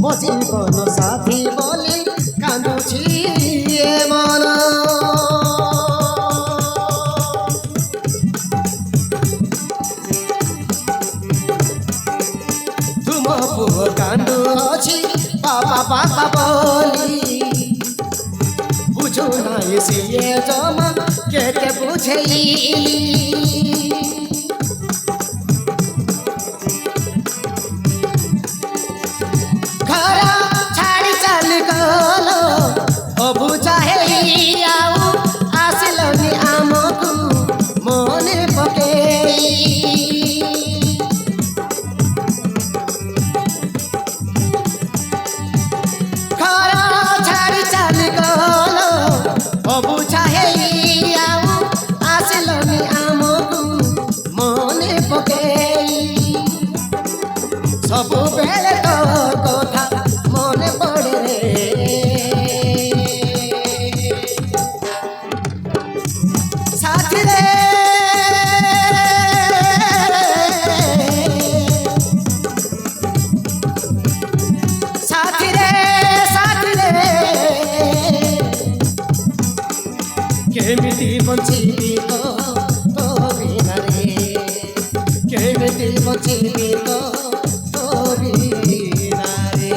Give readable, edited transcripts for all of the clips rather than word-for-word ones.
ମୋ ଜୀବନ ସାଥୀ ବୋଲି କାନ୍ଦୁଛି ଏ ମନ। ତୁମ ପୁଅ କାନ୍ଦୁଅଛି ବାପା ବାପା ବୋଲି, ବୁଝୁ ନାହିଁ ସିଏ ଜମା କେତେ ବୁଝେଇଲି। ଘର ଛାଡ଼ି ଚାଲିଗଲ ଅବୁଝା ହେଇ, ଆଉ ଆସିଲନି ଆମକୁ ମନେ ପକେଇ। ଘର ଛାଡ଼ି ଚାଲିଗଲ ଅବୁଝା ହେଇ, ଆଉ ଆସିଲନି ଆମକୁ ମନେ ପକେଇ। ସବୁବେଳେ ତୋ କଥା ମନେ ପଡ଼େ ରେ ସାଥୀ ରେ। ସାଥୀ ରେ ସାଥୀ ରେ କେମିତି ବଞ୍ଚିବି ତୋ ବିନାରେ, କେମିତି ବଞ୍ଚିବି ତୋ ବିନାରେ।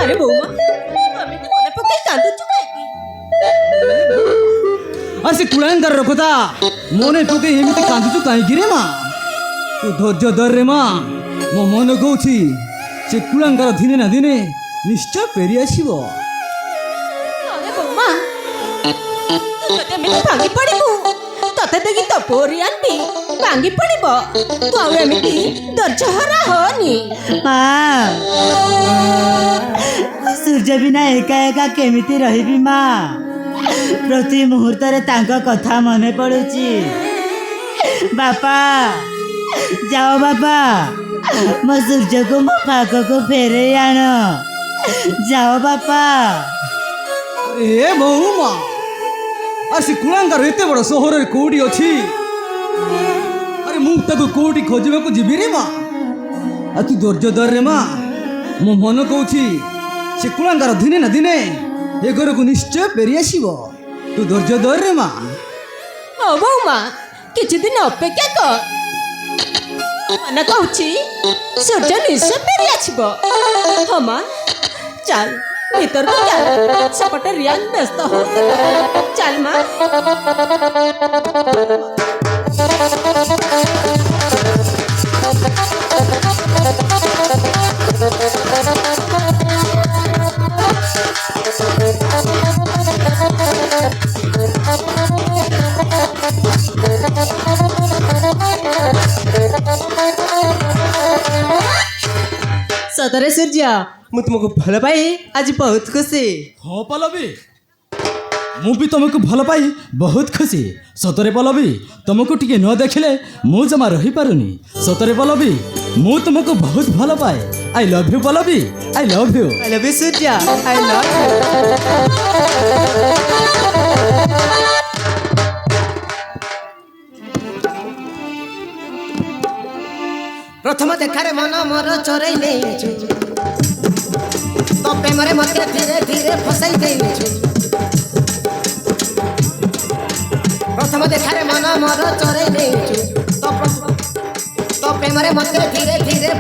अरे बौमा एମିତି ମନେ ପକେଇ କାନ୍ଦୁଛୁ କାହିଁକି? ଆରେ ସେ କୁଳାଙ୍ଗାର କଥା ମନେ ପକେଇ ଏମିତି କାନ୍ଦୁଛୁ କାହିଁକି ରେ ମା? ତୁ ଧୈର୍ଯ୍ୟ ଧର ରେ ମା। ମୋ ମନ କହୁଛି ସେ କୁଳାଙ୍ଗାର ଦିନେ ନା ଦିନେ ନିଶ୍ଚୟ ଫେରି ଆସିବ। अरे बौमा ତୁ ଯଦି ଏମିତି ଭାଙ୍ଗି ପଡ଼ିବୁ, ତତେ ଦେଖି ତୋ ପରିଆନ୍ ବି ଭାଙ୍ଗି ପଡ଼ିବ। ତୁ ଆଉ ଏମିତି ଧୈର୍ଯ୍ୟହରା ହନି। ସୂର୍ଯ୍ୟ ବିନା ଏକା ଏକା କେମିତି ରହିବି ମା? ପ୍ରତି ମୁହୂର୍ତ୍ତରେ ତାଙ୍କ କଥା ମନେ ପଡ଼ୁଛି। ବାପା ଯାଅ ବାପା, ମୋ ସୂର୍ଯ୍ୟକୁ ମୋ ପାଖକୁ ଫେରେଇ ଆଣ। ଯାଅ ବାପା। ଏ ବୋଉ ମା, ଆରେ ସେ କୁଳାଙ୍ଗାର ଏତେ ବଡ଼ ସହରରେ କୋଉଠି ଅଛି? ଆରେ ମୁଁ ତାକୁ କୋଉଠି ଖୋଜିବାକୁ ଯିବି ରେ ମା? ଆଉ ତୁ ଧୈର୍ଯ୍ୟ ଧର ରେ ମା। ମୋ ମନ କହୁଛି ସେ କୁଳାଙ୍ଗାର ଦିନେ ନା ଦିନେ ଏ ଘରକୁ ନିଶ୍ଚୟ ଫେରି ଆସିବ। ତୁ ଧୈର୍ଯ୍ୟ ଧର ରେ ମା। ହଉ ବୌମା କିଛି ଦିନ ଅପେକ୍ଷା କର। ମନେ କହୁଛି ସୂର୍ଯ୍ୟ ନିଶ୍ଚୟ ଫେରି ଆସିବ। ହଁ ମା ଚାଲ ଭିତରକୁ ଚାଲ, ସେପଟେ ରିୟାନ୍ ବ୍ୟସ୍ତ ହଉଥିବ। ଚାଲ ମା। ସତରେ ସୂର୍ଯ୍ୟ, ମୁଁ ତୁମକୁ ଭଲ ପାଇ ଆଜି ବହୁତ ଖୁସି। ହଁ ପଲ୍ଲବୀ, ମୁଁ ବି ତମକୁ ଭଲ ପାଇ ବହୁତ ଖୁସି। ସତରେ ପଲ୍ଲବୀ, ତମକୁ ଟିକେ ନ ଦେଖିଲେ ମୁଁ ଜମା ରହିପାରୁନି। ସତରେ ପଲ୍ଲବୀ, ମୁଁ ତୁମକୁ ବହୁତ ଭଲ ପାଏ। I love you Pallavi, I love you. I love you Surya, I love you। ପ୍ରଥମ ଦେଖାରେ ମନ ମୋର ଚୋରେଇ ନେଇଛୁ, ତୋ ପ୍ରେମରେ ମୋତେ ଧୀରେ ଧୀରେ ଫସାଇ ଦେଇଛୁ। ପ୍ରଥମ ଦେଖାରେ ମନ ମୋର ଚୋରେଇ ନେଇଛୁ, ତୋ ପ୍ରେମରେ ମୋତେ ଧୀରେ ଧୀରେ